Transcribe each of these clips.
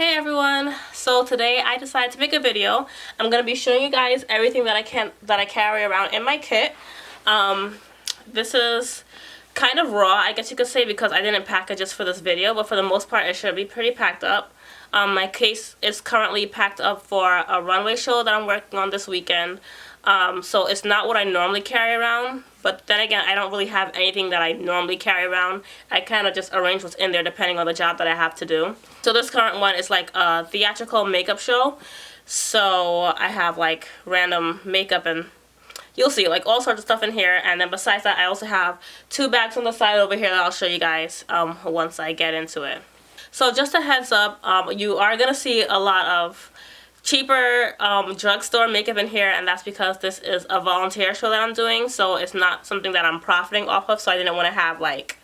Hey everyone, so today I decided to make a video. I'm going to be showing you guys everything that I carry around in my kit. This is kind of raw, I guess you could say, because I didn't pack it just for this video, but for the most part it should be pretty packed up. My case is currently packed up for a runway show that I'm working on this weekend. So it's not what I normally carry around, but then again, I don't really have anything that I normally carry around. I kind of just arrange what's in there depending on the job that I have to do. So this current one is like a theatrical makeup show. So I have like random makeup and you'll see like all sorts of stuff in here. And then besides that, I also have two bags on the side over here that I'll show you guys once I get into it. So just a heads up, you are going to see a lot of cheaper drugstore makeup in here, and that's because this is a volunteer show that I'm doing, so it's not something that I'm profiting off of, so I didn't want to have like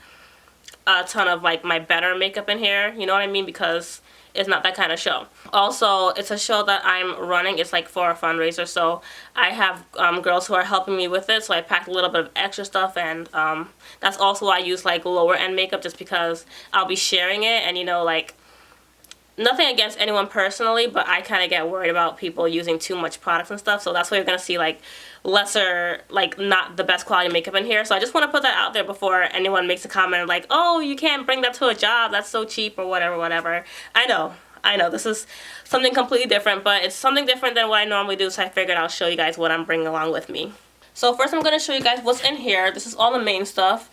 a ton of like my better makeup in here, you know what I mean, because it's not that kind of show. Also, it's a show that I'm running. It's like for a fundraiser, so I have girls who are helping me with it, so I packed a little bit of extra stuff, and that's also why I use like lower end makeup, just because I'll be sharing it, and you know, like, nothing against anyone personally, but I kind of get worried about people using too much products and stuff, so that's why you're going to see like lesser, like not the best quality makeup in here. So I just want to put that out there before anyone makes a comment like, oh, you can't bring that to a job, that's so cheap or whatever. I know, this is something completely different, but it's something different than what I normally do, so I figured I'll show you guys what I'm bringing along with me. So first I'm going to show you guys what's in here. This is all the main stuff.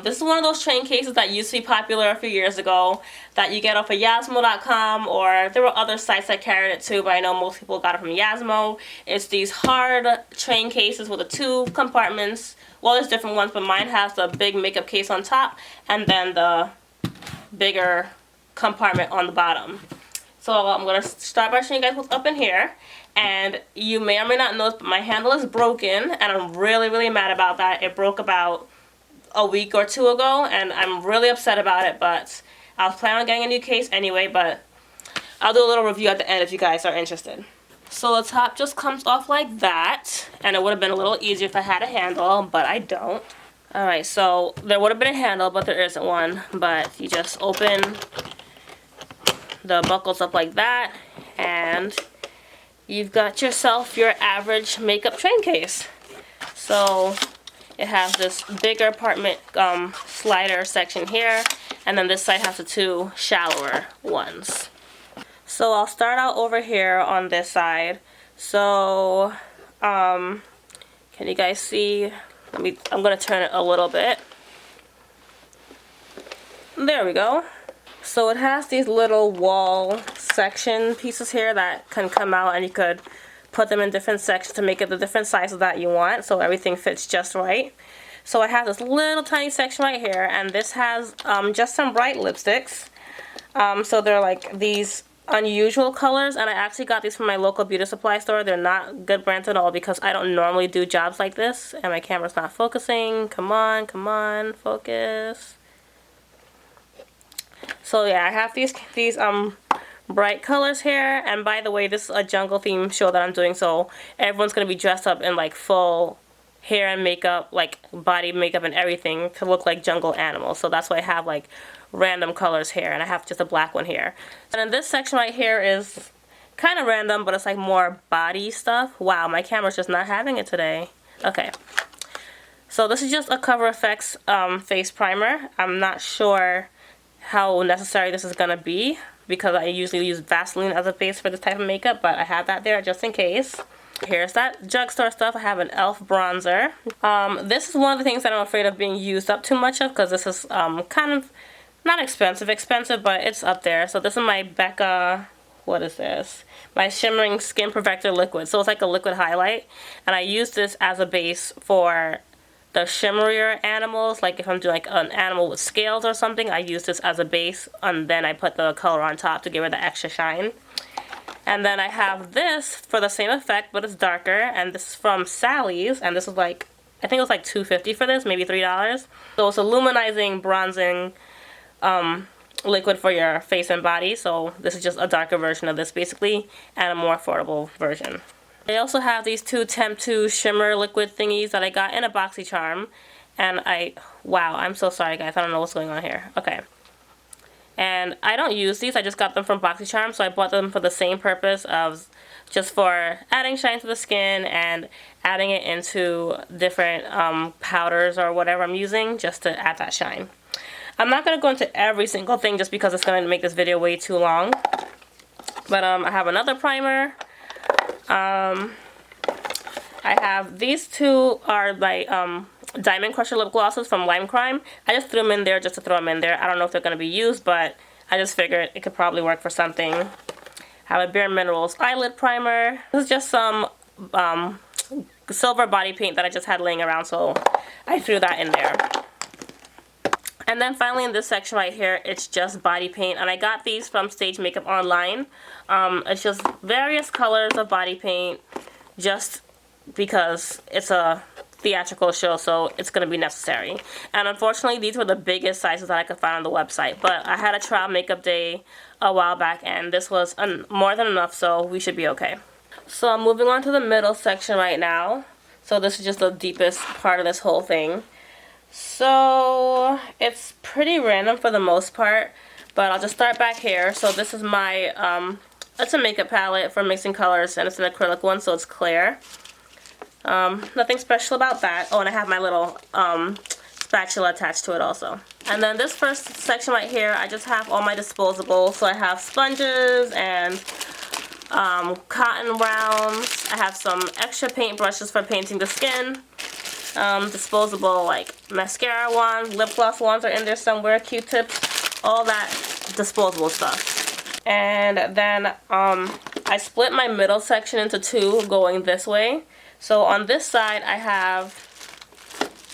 This is one of those train cases that used to be popular a few years ago that you get off of Yasmo.com, or there were other sites that carried it too, but I know most people got it from Yasmo. It's these hard train cases with the two compartments. Well, there's different ones, but mine has the big makeup case on top and then the bigger compartment on the bottom. So I'm going to start by showing you guys what's up in here. And you may or may not know this, but my handle is broken, and I'm really mad about that. It broke about a week or two ago, and I'm really upset about it, but I was planning on getting a new case anyway, but I'll do a little review at the end if you guys are interested. So the top just comes off like that, and it would have been a little easier if I had a handle, but I don't. Alright, so there would have been a handle, but there isn't one, but you just open the buckles up like that, and you've got yourself your average makeup train case. So it has this bigger apartment slider section here, and then this side has the two shallower ones. So I'll start out over here on this side. So can you guys see? I'm gonna turn it a little bit. There we go. So it has these little wall section pieces here that can come out, and you could put them in different sections to make it the different sizes that you want, so everything fits just right. So I have this little tiny section right here, and this has just some bright lipsticks. So they're like these unusual colors, and I actually got these from my local beauty supply store. They're not good brands at all because I don't normally do jobs like this, and my camera's not focusing. Come on, focus. So yeah, I have these bright colors here, and by the way, this is a jungle theme show that I'm doing, so everyone's going to be dressed up in like full hair and makeup, like body makeup and everything to look like jungle animals, so that's why I have like random colors here, and I have just a black one here. And then this section right here is kind of random, but it's like more body stuff. Wow, my camera's just not having it today. Okay. So this is just a Cover FX face primer. I'm not sure how necessary this is going to be because I usually use Vaseline as a base for this type of makeup, but I have that there just in case. Here's that drugstore stuff. I have an e.l.f. bronzer. This is one of the things that I'm afraid of being used up too much of, because this is kind of not expensive, but it's up there. So this is my Becca, what is this? My Shimmering Skin Perfector Liquid. So it's like a liquid highlight, and I use this as a base for the shimmerier animals. Like if I'm doing like an animal with scales or something, I use this as a base, and then I put the color on top to give her the extra shine. And then I have this for the same effect, but it's darker, and this is from Sally's, and this is like, I think it was like $2.50 for this, maybe $3. So it's a luminizing bronzing liquid for your face and body, so this is just a darker version of this basically, and a more affordable version. I also have these two Temp 2 shimmer liquid thingies that I got in a BoxyCharm, and wow, I'm so sorry guys, I don't know what's going on here. Okay. And I don't use these, I just got them from BoxyCharm, so I bought them for the same purpose of just for adding shine to the skin and adding it into different powders or whatever I'm using just to add that shine. I'm not going to go into every single thing just because it's going to make this video way too long. But I have another primer. I have these two are my Diamond Crusher lip glosses from Lime Crime. I just threw them in there just to throw them in there. I don't know if they're going to be used, but I just figured it could probably work for something. I have a Bare Minerals eyelid primer. This is just some silver body paint that I just had laying around, so I threw that in there. And then finally in this section right here, it's just body paint, and I got these from Stage Makeup online. It's just various colors of body paint, just because it's a theatrical show, so it's going to be necessary. And unfortunately, these were the biggest sizes that I could find on the website, but I had a trial makeup day a while back, and this was more than enough, so we should be okay. So I'm moving on to the middle section right now. So this is just the deepest part of this whole thing. So it's pretty random for the most part, but I'll just start back here. So this is my, it's a makeup palette for mixing colors, and it's an acrylic one, so it's clear. Nothing special about that. Oh, and I have my little spatula attached to it also. And then this first section right here, I just have all my disposables. So I have sponges and cotton rounds. I have some extra paint brushes for painting the skin. Disposable like mascara wands, lip gloss wands are in there somewhere, Q-tips, all that disposable stuff. And then I split my middle section into two going this way. So on this side I have,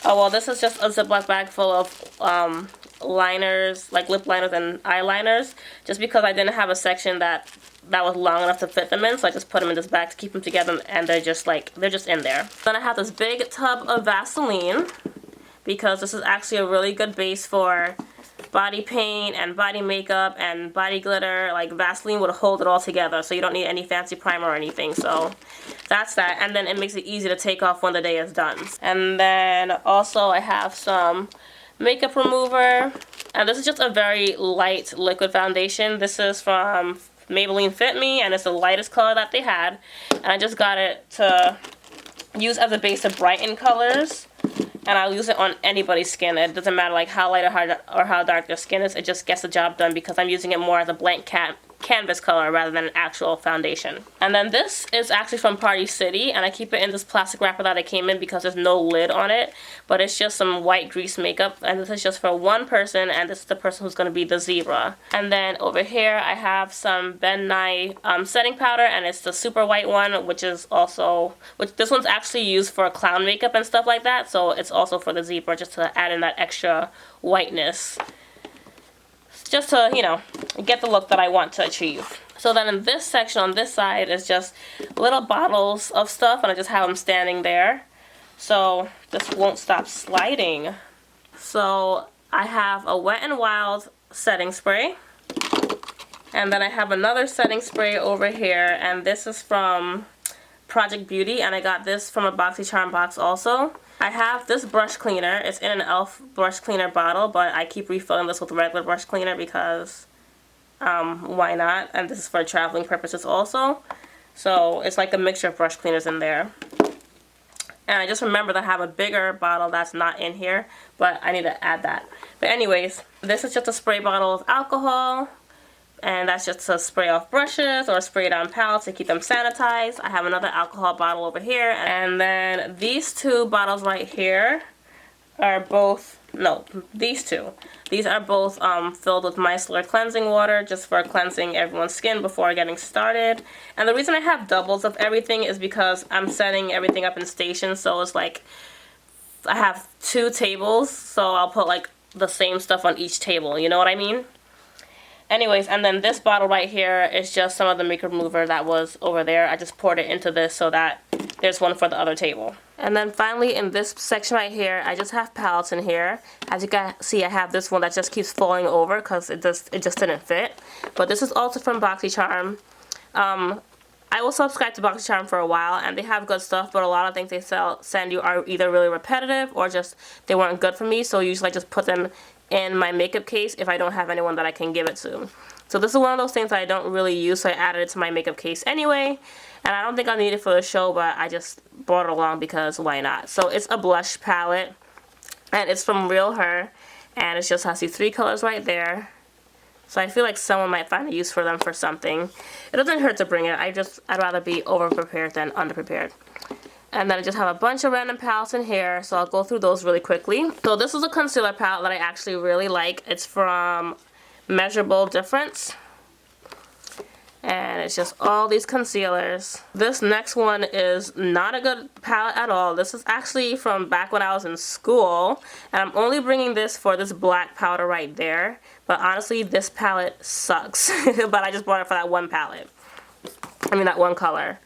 oh well, this is just a Ziploc bag full of liners, like lip liners and eyeliners, just because I didn't have a section that was long enough to fit them in, so I just put them in this bag to keep them together, and they're just in there. Then I have this big tub of Vaseline, because this is actually a really good base for body paint and body makeup and body glitter. Like Vaseline would hold it all together, so you don't need any fancy primer or anything. So that's that, and then it makes it easy to take off when the day is done. And then also I have some makeup remover, and this is just a very light liquid foundation. This is from Maybelline Fit Me, and it's the lightest color that they had, and I just got it to use as a base to brighten colors, and I'll use it on anybody's skin. It doesn't matter like how light or how dark their skin is, it just gets the job done because I'm using it more as a blank canvas color rather than an actual foundation. And then this is actually from Party City, and I keep it in this plastic wrapper that it came in because there's no lid on it, but it's just some white grease makeup, and this is just for one person, and this is the person who's going to be the zebra. And then over here I have some Ben Nye setting powder, and it's the super white one, which this one's actually used for clown makeup and stuff like that, so it's also for the zebra, just to add in that extra whiteness, just to, you know, get the look that I want to achieve. So then in this section on this side is just little bottles of stuff, and I just have them standing there, so this won't stop sliding. So I have a Wet n Wild setting spray, and then I have another setting spray over here, and this is from Project Beauty, and I got this from a BoxyCharm box also. I have this brush cleaner. It's in an e.l.f. brush cleaner bottle, but I keep refilling this with regular brush cleaner because why not? And this is for traveling purposes also. So it's like a mixture of brush cleaners in there. And I just remembered I have a bigger bottle that's not in here, but I need to add that. But anyways, this is just a spray bottle of alcohol, and that's just to spray off brushes or spray it on palettes to keep them sanitized. I have another alcohol bottle over here, and then these two bottles right here are both, no, these two. These are both filled with micellar cleansing water, just for cleansing everyone's skin before getting started. And the reason I have doubles of everything is because I'm setting everything up in stations, so it's like I have 2 tables, so I'll put like the same stuff on each table, you know what I mean? Anyways, and then this bottle right here is just some of the makeup remover that was over there. I just poured it into this so that there's one for the other table. And then finally in this section right here, I just have palettes in here. As you can see, I have this one that just keeps falling over because it just didn't fit. But this is also from BoxyCharm. I will subscribe to BoxyCharm for a while, and they have good stuff, but a lot of things they send you are either really repetitive or just they weren't good for me, so usually I just put them in my makeup case if I don't have anyone that I can give it to. So this is one of those things that I don't really use, so I added it to my makeup case anyway. And I don't think I'll need it for the show, but I just brought it along because why not? So it's a blush palette, and it's from Real Her, and it just has these 3 colors right there. So I feel like someone might find a use for them for something. It doesn't hurt to bring it. I'd rather be over-prepared than under-prepared. And then I just have a bunch of random palettes in here, so I'll go through those really quickly. So this is a concealer palette that I actually really like. It's from Measurable Difference. And it's just all these concealers. This next one is not a good palette at all. This is actually from back when I was in school. And I'm only bringing this for this black powder right there. But honestly, this palette sucks. But I just bought it for that one palette. I mean, that one color.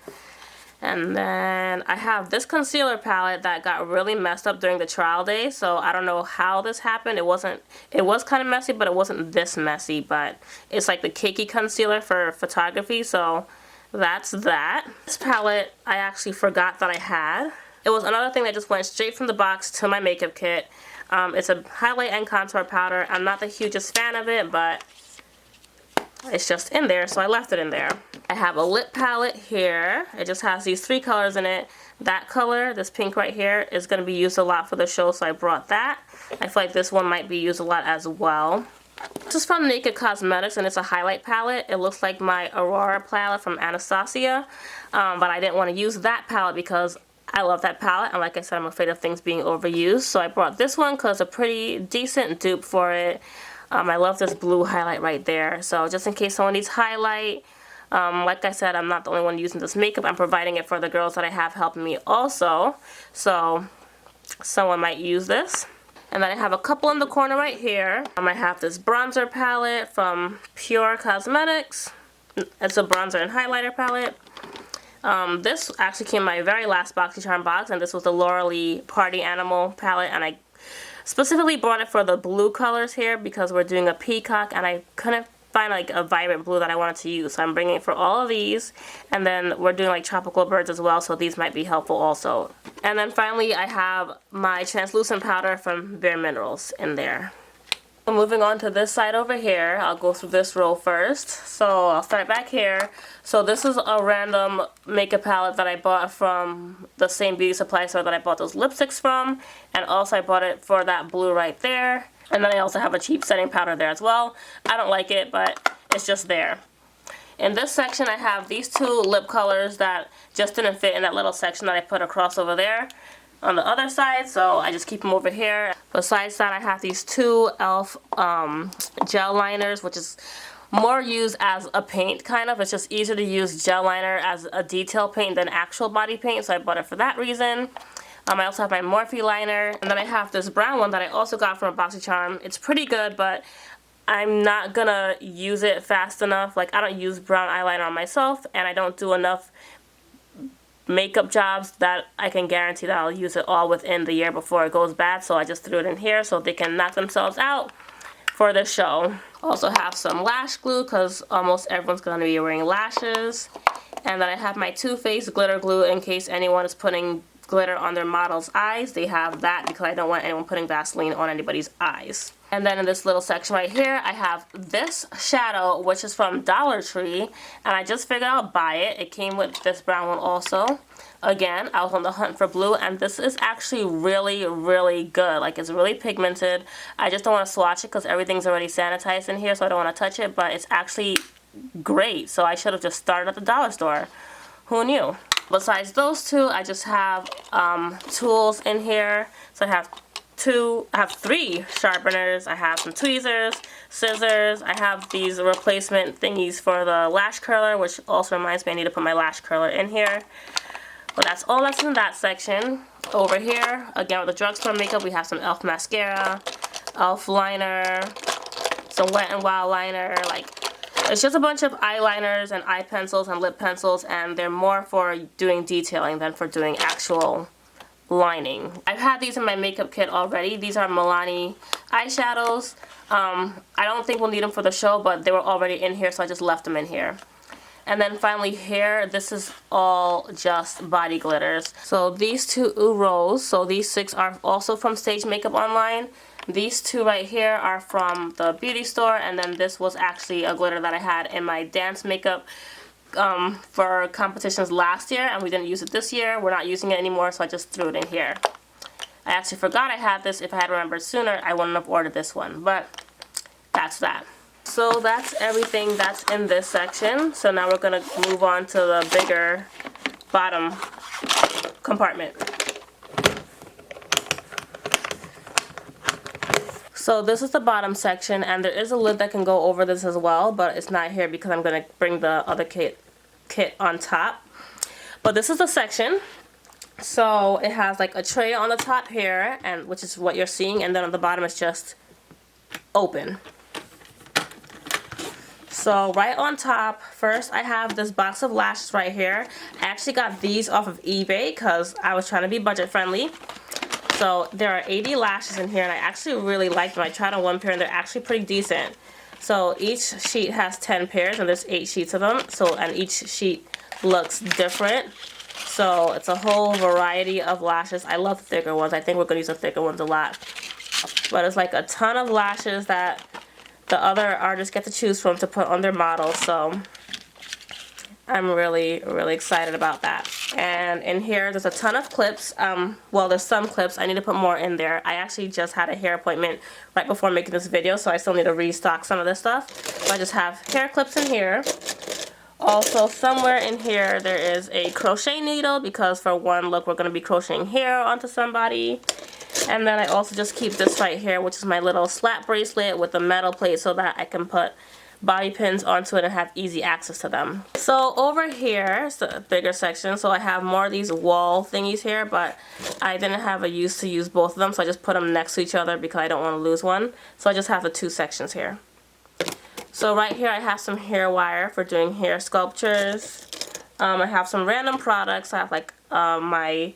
And then I have this concealer palette that got really messed up during the trial day, so I don't know how this happened. It was kind of messy, but it wasn't this messy, but it's like the cakey concealer for photography, so that's that. This palette I actually forgot that I had. It was another thing that just went straight from the box to my makeup kit. It's a highlight and contour powder. I'm not the hugest fan of it, but it's just in there, so I left it in there. I have a lip palette here. It just has these 3 colors in it. That color, this pink right here, is going to be used a lot for the show, so I brought that. I feel like this one might be used a lot as well. This is from Naked Cosmetics, and it's a highlight palette. It looks like my Aurora palette from Anastasia, but I didn't want to use that palette because I love that palette, and like I said, I'm afraid of things being overused, so I brought this one because it's a pretty decent dupe for it. I love this blue highlight right there, so just in case someone needs highlight, like I said, I'm not the only one using this makeup. I'm providing it for the girls that I have helping me also, so someone might use this. And then I have a couple in the corner right here. I have this bronzer palette from Pure Cosmetics. It's a bronzer and highlighter palette. This actually came in my very last BoxyCharm box, and this was the Laura Lee Party Animal palette, and I specifically bought it for the blue colors here because we're doing a peacock, and I couldn't find like a vibrant blue that I wanted to use, so I'm bringing it for all of these. And then we're doing like tropical birds as well, so these might be helpful also. And then finally I have my translucent powder from Bare Minerals in there. So moving on to this side over here, I'll go through this row first. So I'll start back here. So this is a random makeup palette that I bought from the same beauty supply store that I bought those lipsticks from, and also I bought it for that blue right there. And then I also have a cheap setting powder there as well. I don't like it, but it's just there. In this section, I have these 2 lip colors that just didn't fit in that little section that I put across over there on the other side, so I just keep them over here. Besides that, I have these 2 e.l.f. Gel liners, which is more used as a paint, kind of. It's just easier to use gel liner as a detail paint than actual body paint, so I bought it for that reason. I also have my Morphe liner, and then I have this brown one that I also got from a BoxyCharm. It's pretty good, but I'm not gonna use it fast enough. Like, I don't use brown eyeliner on myself, and I don't do enough makeup jobs that I can guarantee that I'll use it all within the year before it goes bad, so I just threw it in here so they can knock themselves out for the show. Also have some lash glue because almost everyone's gonna be wearing lashes. And then I have my Too Faced glitter glue in case anyone is putting glitter on their model's eyes. They have that because I don't want anyone putting Vaseline on anybody's eyes. And then in this little section right here, I have this shadow, which is from Dollar Tree, and I just figured I'll buy it. It came with this brown one also. Again, I was on the hunt for blue, and this is actually really, really good. Like, it's really pigmented. I just don't want to swatch it because everything's already sanitized in here, so I don't want to touch it, but it's actually great. So I should have just started at the dollar store. Who knew? Besides those 2, I just have tools in here. So I have 3 sharpeners, I have some tweezers, scissors, I have these replacement thingies for the lash curler, which also reminds me I need to put my lash curler in here. But that's all that's in that section. Over here, again with the drugstore makeup, we have some e.l.f. mascara, e.l.f. liner, some Wet n Wild liner, like, it's just a bunch of eyeliners and eye pencils and lip pencils, and they're more for doing detailing than for doing actual lining. I've had these in my makeup kit already. These are Milani eyeshadows. I don't think we'll need them for the show, but they were already in here, so I just left them in here. And then finally here, this is all just body glitters. So these 2 Rose, so these 6 are also from Stage Makeup Online. These two right here are from the beauty store, and then this was actually a glitter that I had in my dance makeup for competitions last year, and we didn't use it this year. We're not using it anymore, so I just threw it in here. I actually forgot I had this. If I had remembered sooner, I wouldn't have ordered this one, but that's that. So that's everything that's in this section. So now we're going to move on to the bigger bottom compartment. So this is the bottom section, and there is a lid that can go over this as well, but it's not here because I'm going to bring the other kit on top. But this is the section. So it has like a tray on the top here, and which is what you're seeing, and then on the bottom it's just open. So right on top, first I have this box of lashes right here. I actually got these off of eBay because I was trying to be budget friendly. So there are 80 lashes in here, and I actually really like them. I tried on one pair and they're actually pretty decent. So each sheet has 10 pairs, and there's 8 sheets of them. So, and each sheet looks different. So it's a whole variety of lashes. I love the thicker ones. I think we're going to use the thicker ones a lot. But it's like a ton of lashes that the other artists get to choose from to put on their models. So I'm really, really excited about that. And in here, there's a ton of clips. Well, there's some clips. I need to put more in there. I actually just had a hair appointment right before making this video, so I still need to restock some of this stuff. So I just have hair clips in here. Also, somewhere in here, there is a crochet needle, because for one look, we're going to be crocheting hair onto somebody. And then I also just keep this right here, which is my little slap bracelet with a metal plate, so that I can put bobby pins onto it and have easy access to them. So over here is the bigger section. So I have more of these wall thingies here, but I didn't have a use to use both of them, so I just put them next to each other because I don't want to lose one. So I just have the two sections here. So right here I have some hair wire for doing hair sculptures. I have some random products. I have like my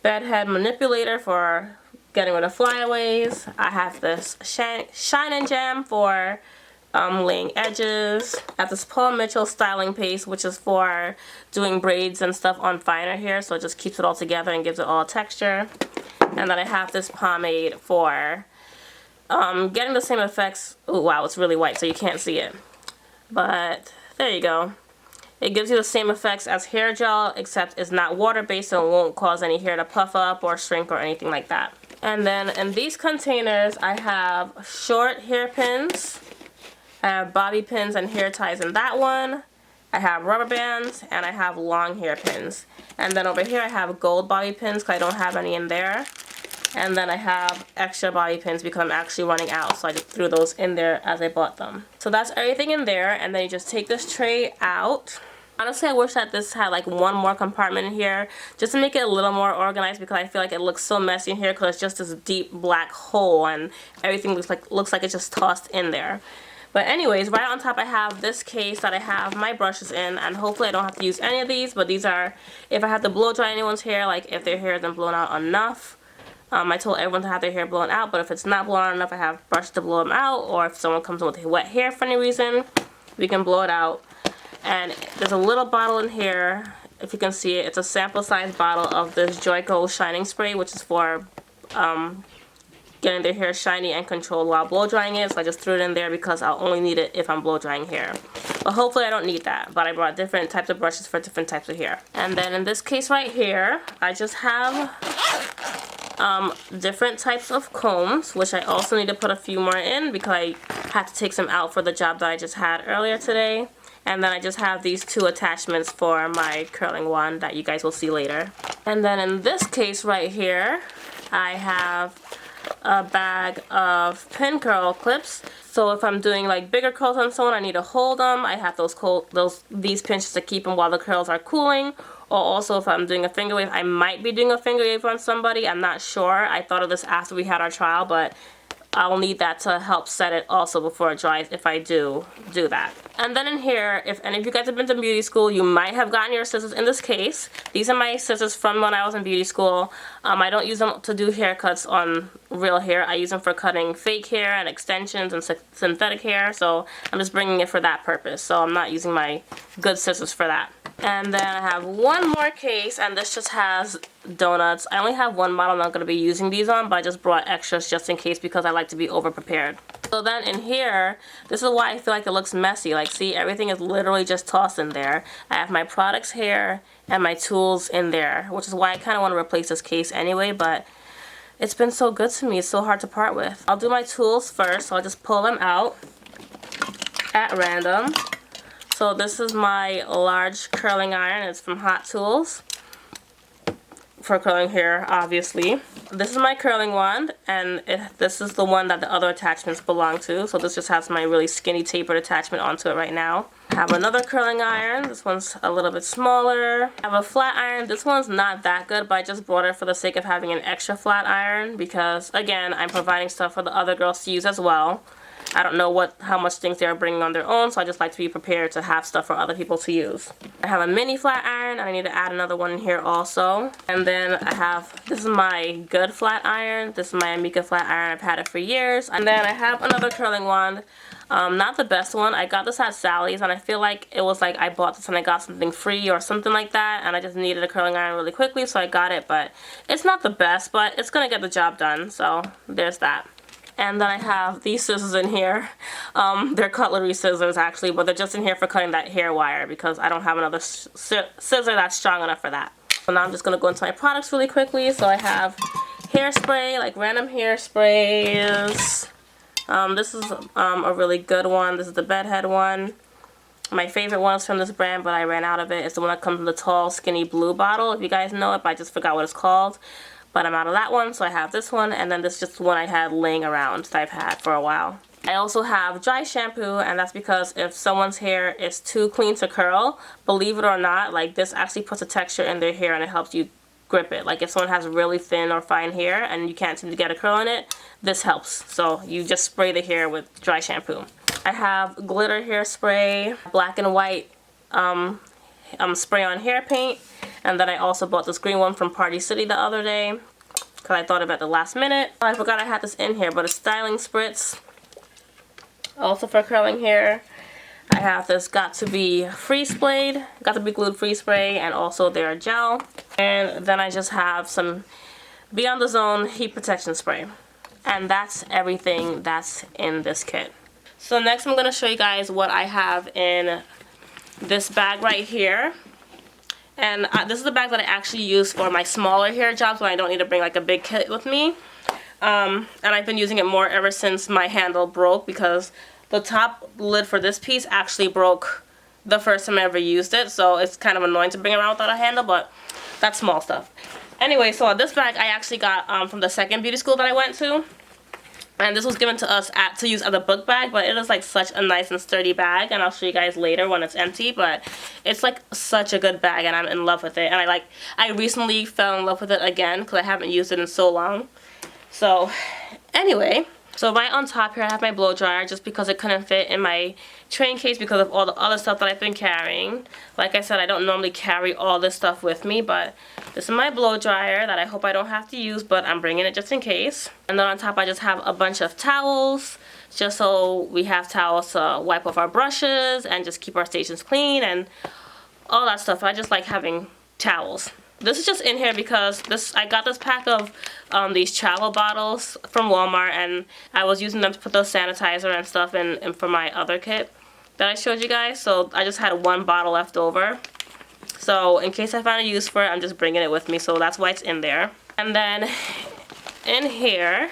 bedhead manipulator for getting rid of flyaways. I have this Shine and Jam for laying edges. I have this Paul Mitchell styling paste, which is for doing braids and stuff on finer hair, so it just keeps it all together and gives it all texture. And then I have this pomade for getting the same effects. Oh wow, it's really white so you can't see it, but there you go. It gives you the same effects as hair gel, except it's not water based, so it won't cause any hair to puff up or shrink or anything like that. And then in these containers I have short hairpins, I have bobby pins and hair ties in that one, I have rubber bands, and I have long hairpins. And then over here I have gold bobby pins because I don't have any in there. And then I have extra bobby pins because I'm actually running out, so I just threw those in there as I bought them. So that's everything in there, and then you just take this tray out. Honestly, I wish that this had like one more compartment in here just to make it a little more organized, because I feel like it looks so messy in here because it's just this deep black hole and everything looks like it's just tossed in there. But anyways, right on top I have this case that I have my brushes in, and hopefully I don't have to use any of these, but these are if I have to blow dry anyone's hair, like if their hair isn't blown out enough. I told everyone to have their hair blown out, but if it's not blown out enough, I have brushes to blow them out, or if someone comes in with wet hair for any reason, we can blow it out. And there's a little bottle in here, if you can see it. It's a sample size bottle of this Joico Shining Spray, which is for getting their hair shiny and controlled while blow drying it. So I just threw it in there because I'll only need it if I'm blow drying hair. But hopefully I don't need that. But I brought different types of brushes for different types of hair. And then in this case right here, I just have different types of combs, which I also need to put a few more in because I had to take some out for the job that I just had earlier today. And then I just have these two attachments for my curling wand that you guys will see later. And then in this case right here, I have a bag of pin curl clips. So if I'm doing like bigger curls on someone, I need to hold them. I have these pinches to keep them while the curls are cooling. Or also if I'm doing a finger wave, I might be doing a finger wave on somebody. I'm not sure. I thought of this after we had our trial, but I'll need that to help set it also before it dries if I do that. And then in here, if any of you guys have been to beauty school, you might have gotten your scissors in this case. These are my scissors from when I was in beauty school. I don't use them to do haircuts on real hair. I use them for cutting fake hair and extensions and synthetic hair. So I'm just bringing it for that purpose. So I'm not using my good scissors for that. And then I have one more case, and this just has donuts. I only have one model I'm not going to be using these on, but I just brought extras just in case because I like to be over prepared. So then in here, this is why I feel like it looks messy. Like, see, everything is literally just tossed in there. I have my products here and my tools in there, which is why I kind of want to replace this case anyway, but it's been so good to me. It's so hard to part with. I'll do my tools first, so I'll just pull them out at random. So this is my large curling iron. It's from Hot Tools for curling hair, obviously. This is my curling wand, and this is the one that the other attachments belong to. So this just has my really skinny tapered attachment onto it right now. I have another curling iron. This one's a little bit smaller. I have a flat iron. This one's not that good, but I just brought it for the sake of having an extra flat iron because, again, I'm providing stuff for the other girls to use as well. I don't know how much things they're bringing on their own, so I just like to be prepared to have stuff for other people to use. I have a mini flat iron, and I need to add another one in here also. And then I have, this is my good flat iron. This is my Amika flat iron. I've had it for years. And then I have another curling wand. Not the best one. I got this at Sally's, and I feel like it was like I bought this and I got something free or something like that, and I just needed a curling iron really quickly, so I got it. But it's not the best, but it's gonna get the job done, so there's that. And then I have these scissors in here. They're cutlery scissors actually, but they're just in here for cutting that hair wire because I don't have another scissor that's strong enough for that. So now I'm just going to go into my products really quickly. So I have hairspray, like random hairsprays. This is a really good one. This is the bedhead one. My favorite one is from this brand, but I ran out of it. It's the one that comes in the tall, skinny blue bottle, if you guys know it, but I just forgot what it's called. But I'm out of that one, so I have this one, and then this is just the one I had laying around that I've had for a while. I also have dry shampoo, and that's because if someone's hair is too clean to curl, believe it or not, like this actually puts a texture in their hair and it helps you grip it. Like if someone has really thin or fine hair and you can't seem to get a curl in it, this helps. So you just spray the hair with dry shampoo. I have glitter hairspray, black and white spray on hair paint, and then I also bought this green one from Party City the other day because I thought of it at the last minute. I forgot I had this in here, but a styling spritz, also for curling hair. I have this Got to Be Glued Free Spray, and also their gel. And then I just have some Beyond the Zone heat protection spray. And that's everything that's in this kit. So next I'm going to show you guys what I have in this bag right here. And this is the bag that I actually use for my smaller hair jobs when I don't need to bring like a big kit with me. And I've been using it more ever since my handle broke because the top lid for this piece actually broke the first time I ever used it. So it's kind of annoying to bring it around without a handle, but that's small stuff. Anyway, so this bag I actually got from the second beauty school that I went to. And this was given to us to use as a book bag, but it is like such a nice and sturdy bag, and I'll show you guys later when it's empty, but it's like such a good bag and I'm in love with it. And I recently fell in love with it again because I haven't used it in so long. So anyway, so right on top here I have my blow dryer just because it couldn't fit in my train case because of all the other stuff that I've been carrying. Like I said, I don't normally carry all this stuff with me, but this is my blow dryer that I hope I don't have to use, but I'm bringing it just in case. And then on top I just have a bunch of towels, just so we have towels to wipe off our brushes and just keep our stations clean and all that stuff. I just like having towels. This is just in here because I got this pack of these travel bottles from Walmart, and I was using them to put the sanitizer and stuff in for my other kit that I showed you guys. So I just had one bottle left over. So in case I find a use for it, I'm just bringing it with me. So that's why it's in there. And then in here,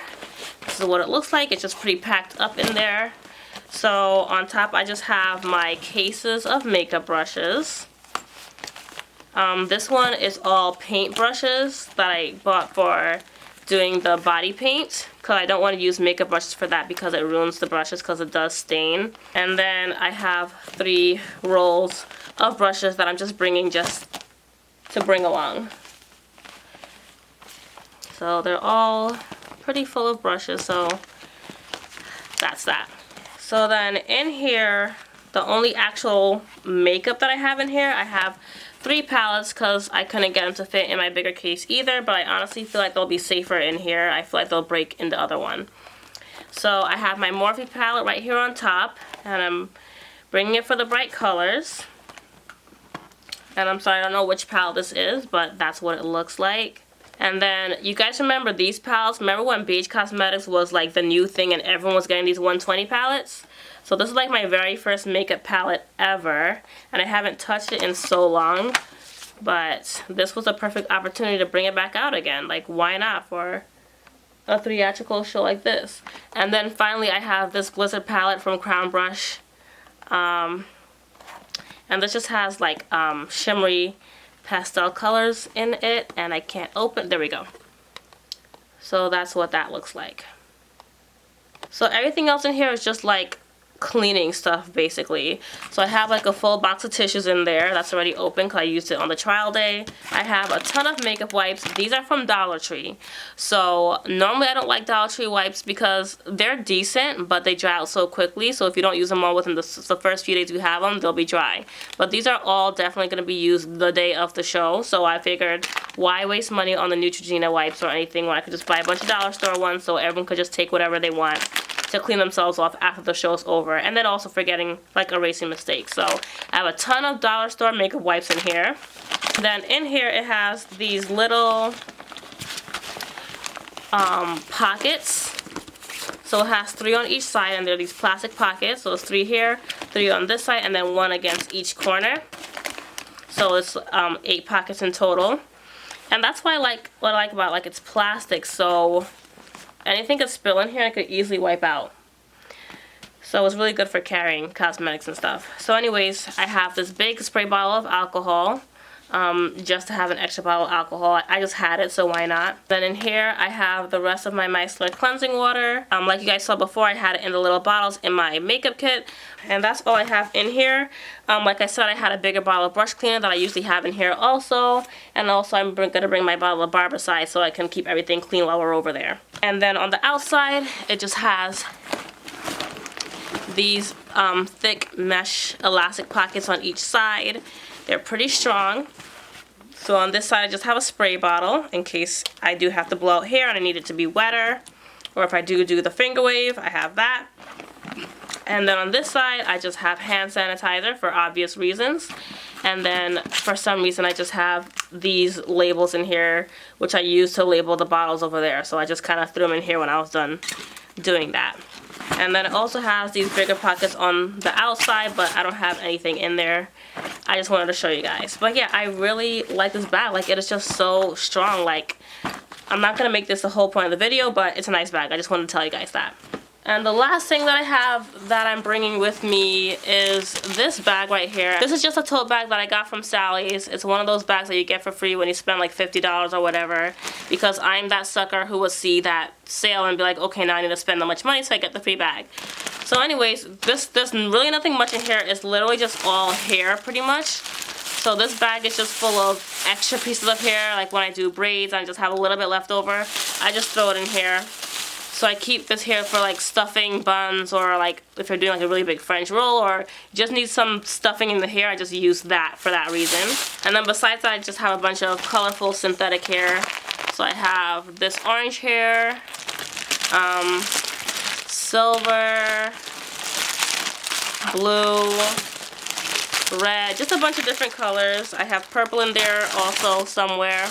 this is what it looks like. It's just pretty packed up in there. So on top I just have my cases of makeup brushes. This one is all paint brushes that I bought for doing the body paint because I don't want to use makeup brushes for that because it ruins the brushes because it does stain. And then I have 3 rolls of brushes that I'm just bringing just to bring along. So they're all pretty full of brushes, so that's that. So then in here, the only actual makeup that I have in here, I have 3 palettes because I couldn't get them to fit in my bigger case either, but I honestly feel like they'll be safer in here. I feel like they'll break in the other one. So I have my Morphe palette right here on top, and I'm bringing it for the bright colors. And I'm sorry, I don't know which palette this is, but that's what it looks like. And then, you guys remember these palettes? Remember when Beige Cosmetics was like the new thing and everyone was getting these 120 palettes? So this is like my very first makeup palette ever. And I haven't touched it in so long. But this was a perfect opportunity to bring it back out again. Like, why not for a theatrical show like this? And then finally, I have this Blizzard palette from Crown Brush. And this just has like shimmery pastel colors in it, and I can't open. There we go. So that's what that looks like. So everything else in here is just like cleaning stuff basically. So I have like a full box of tissues in there that's already open because I used it on the trial day. I have a ton of makeup wipes. These are from Dollar Tree. So normally I don't like Dollar Tree wipes because they're decent but they dry out so quickly. So if you don't use them all within the first few days you have them, they'll be dry. But these are all definitely going to be used the day of the show. So I figured, why waste money on the Neutrogena wipes or anything when I could just buy a bunch of dollar store ones so everyone could just take whatever they want to clean themselves off after the show's over, and then also forgetting like erasing mistakes. So I have a ton of dollar store makeup wipes in here. Then in here it has these little pockets. So it has 3 on each side, and they're these plastic pockets. So it's 3 here, 3 on this side, and then 1 against each corner. So it's 8 pockets in total. And that's why what I like about it, like it's plastic, so anything could spill in here and I could easily wipe out. So it's really good for carrying cosmetics and stuff. So anyways, I have this big spray bottle of alcohol, just to have an extra bottle of alcohol. I just had it, so why not? Then in here, I have the rest of my micellar cleansing water. Like you guys saw before, I had it in the little bottles in my makeup kit. And that's all I have in here. Like I said, I had a bigger bottle of brush cleaner that I usually have in here also. And also I'm going to bring my bottle of Barbicide so I can keep everything clean while we're over there. And then on the outside, it just has these thick mesh elastic pockets on each side. They're pretty strong. So on this side I just have a spray bottle in case I do have to blow out hair and I need it to be wetter. Or if I do the finger wave, I have that. And then on this side I just have hand sanitizer for obvious reasons. And then for some reason I just have these labels in here which I use to label the bottles over there. So I just kind of threw them in here when I was done doing that. And then it also has these bigger pockets on the outside, but I don't have anything in there. I just wanted to show you guys. But yeah, I really like this bag. Like, it is just so strong. Like, I'm not going to make this the whole point of the video, but it's a nice bag. I just wanted to tell you guys that. And the last thing that I have that I'm bringing with me is this bag right here. This is just a tote bag that I got from Sally's. It's one of those bags that you get for free when you spend like $50 or whatever. Because I'm that sucker who would see that sale and be like, okay, now I need to spend that much money, so I get the free bag. So anyways, there's really nothing much in here. It's literally just all hair pretty much. So this bag is just full of extra pieces of hair. Like when I do braids, I just have a little bit left over. I just throw it in here. So I keep this here for like stuffing buns, or like if you're doing like a really big French roll, or just need some stuffing in the hair, I just use that for that reason. And then besides that, I just have a bunch of colorful synthetic hair. So I have this orange hair, silver, blue, red, just a bunch of different colors. I have purple in there also somewhere.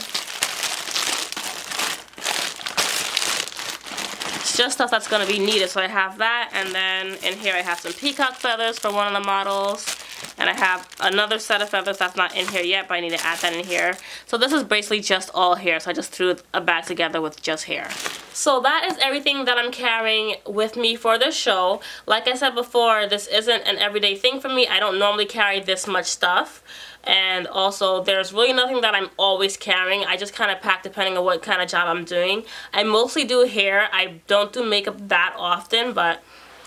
Just stuff that's going to be needed, so I have that. And then in here I have some peacock feathers for one of the models, and I have another set of feathers that's not in here yet, but I need to add that in here. So this is basically just all hair, so I just threw a bag together with just hair. So that is everything that I'm carrying with me for this show. Like I said before, this isn't an everyday thing for me. I don't normally carry this much stuff. And also, there's really nothing that I'm always carrying. I just kind of pack depending on what kind of job I'm doing. I mostly do hair. I don't do makeup that often, but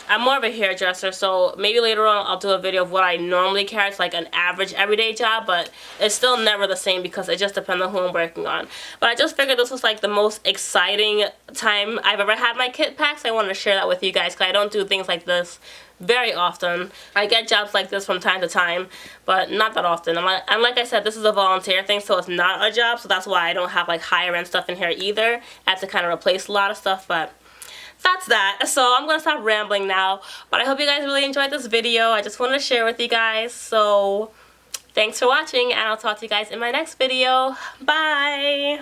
I'm more of a hairdresser, so maybe later on I'll do a video of what I normally carry. It's like an average everyday job, but it's still never the same because it just depends on who I'm working on. But I just figured this was like the most exciting time I've ever had my kit packed, so I wanted to share that with you guys because I don't do things like this very often. I get jobs like this from time to time, but not that often. And like I said, this is a volunteer thing, so it's not a job, so that's why I don't have like higher end stuff in here either. I have to kind of replace a lot of stuff, but that's that. So I'm gonna stop rambling now, but I hope you guys really enjoyed this video. I just wanted to share with you guys. So Thanks for watching, and I'll talk to you guys in my next video. Bye!